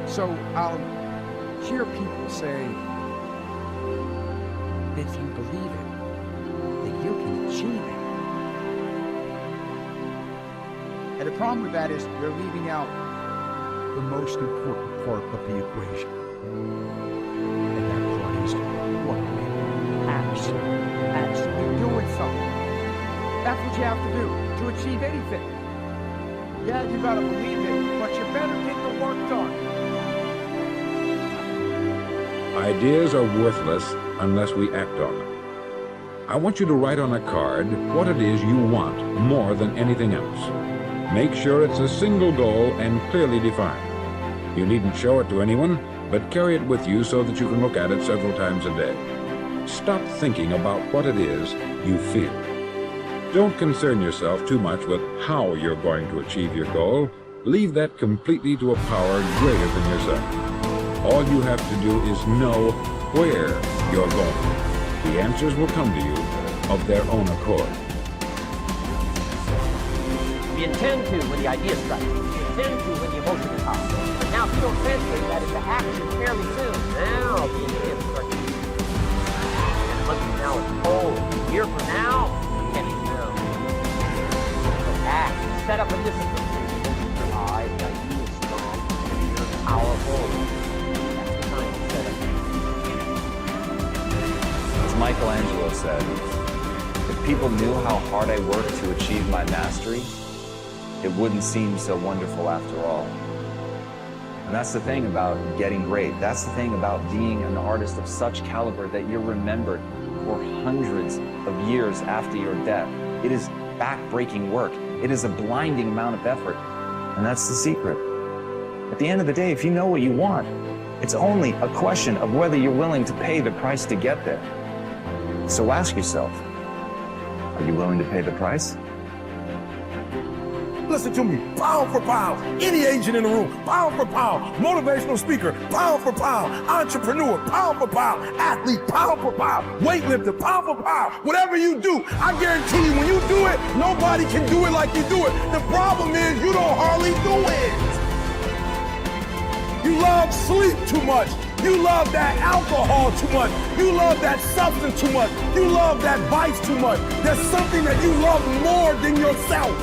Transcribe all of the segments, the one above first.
So I'll hear people say, if you believe it, that you can achieve it. And the problem with that is you're leaving out the most important part of the equation. And that part is what we actually doing something. That's what you have to do to achieve anything. Yeah, you gotta believe it, but you better get the work done. Ideas are worthless unless we act on them. I want you to write on a card what it is you want more than anything else. Make sure it's a single goal and clearly defined. You needn't show it to anyone, but carry it with you so that you can look at it several times a day. Stop thinking about what it is you feel. Don't concern yourself too much with how you're going to achieve your goal. Leave that completely to a power greater than yourself. All you have to do is know where you're going. The answers will come to you of their own accord. We intend to when the idea strikes. We intend to when the emotion is hot. But now if you don't translate that into action fairly soon, now the intent starts to and a month from now it's cold. A year from now, you can't even know. So act. Set up a discipline. Your eyes, the idea is strong. You're powerful. That's the time to set up. As Michelangelo said, if people knew how hard I worked to achieve my mastery, it wouldn't seem so wonderful after all. And that's the thing about getting great. That's the thing about being an artist of such caliber that you're remembered for hundreds of years after your death. It is back-breaking work. It is a blinding amount of effort. And that's the secret. At the end of the day, if you know what you want, it's only a question of whether you're willing to pay the price to get there. So ask yourself, are you willing to pay the price? Listen to me, pound for pound, any agent in the room, pound for pound, motivational speaker, pound for pound, entrepreneur, pound for pound, athlete, pound for pound, weightlifter, pound for pound, whatever you do, I guarantee you, when you do it, nobody can do it like you do it. The problem is you don't hardly do it. You love sleep too much. You love that alcohol too much. You love that substance too much. You love that vice too much. There's something that you love more than yourself,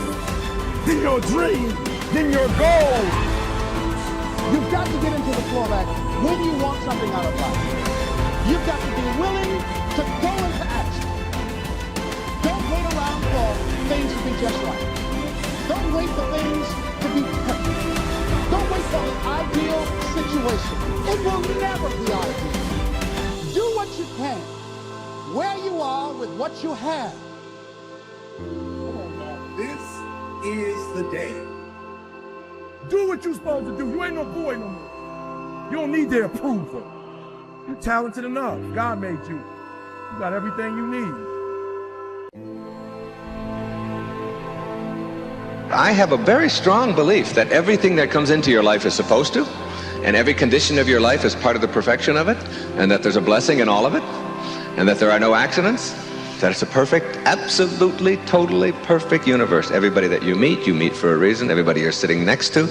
than your dream, than your goal. You've got to get into the flow of action. When you want something out of life, you've got to be willing to go into action. Don't wait around for things to be just right. Don't wait for things to be perfect. Don't wait for the ideal situation. It will never be ideal. Do what you can, where you are with what you have. This is the day. Do what you're supposed to do. You ain't no boy no more. You don't need their approval. You're talented enough. God made you. You got everything you need. I have a very strong belief that everything that comes into your life is supposed to, and every condition of your life is part of the perfection of it, and that there's a blessing in all of it, and that there are no accidents, that it's a perfect, absolutely, totally perfect universe. Everybody that you meet for a reason. Everybody you're sitting next to,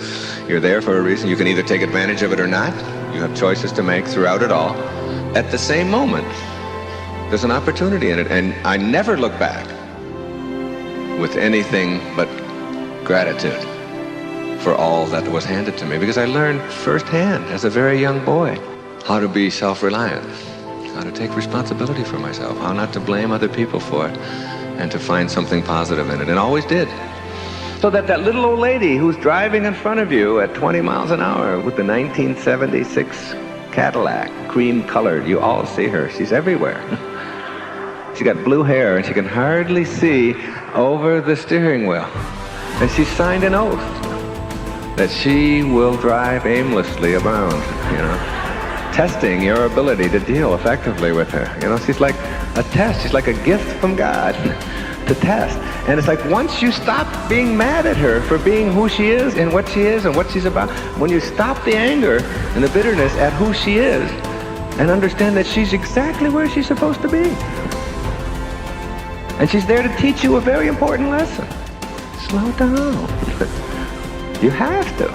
you're there for a reason. You can either take advantage of it or not. You have choices to make throughout it all. At the same moment, there's an opportunity in it, and I never look back with anything but gratitude for all that was handed to me, because I learned firsthand as a very young boy how to be self-reliant, how to take responsibility for myself, how not to blame other people for it, and to find something positive in it, and always did. So that little old lady who's driving in front of you at 20 miles an hour with the 1976 Cadillac, cream-colored, you all see her, she's everywhere. She got blue hair and she can hardly see over the steering wheel. And she signed an oath that she will drive aimlessly around, testing your ability to deal effectively with her. She's like a test. She's like a gift from God to test. And it's like once you stop being mad at her for being who she is and what she's about, when you stop the anger and the bitterness at who she is and understand that she's exactly where she's supposed to be. And she's there to teach you a very important lesson. Slow down. You have to.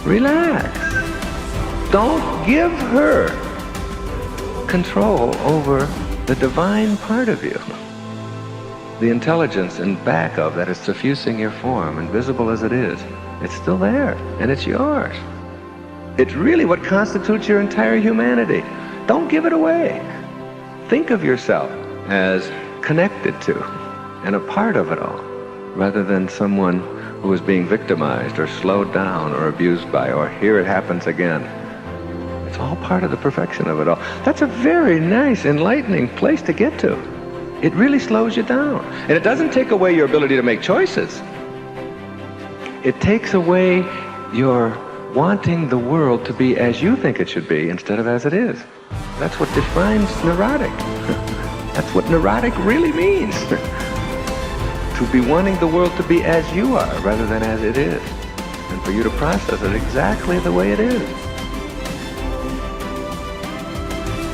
Relax. Don't give her control over the divine part of you. The intelligence in back of that is suffusing your form, invisible as it is. It's still there, and it's yours. It's really what constitutes your entire humanity. Don't give it away. Think of yourself as connected to and a part of it all, rather than someone who is being victimized or slowed down or abused by, or here it happens again. It's all part of the perfection of it all. That's a very nice, enlightening place to get to. It really slows you down. And it doesn't take away your ability to make choices. It takes away your wanting the world to be as you think it should be instead of as it is. That's what defines neurotic. That's what neurotic really means. To be wanting the world to be as you are rather than as it is. And for you to process it exactly the way it is.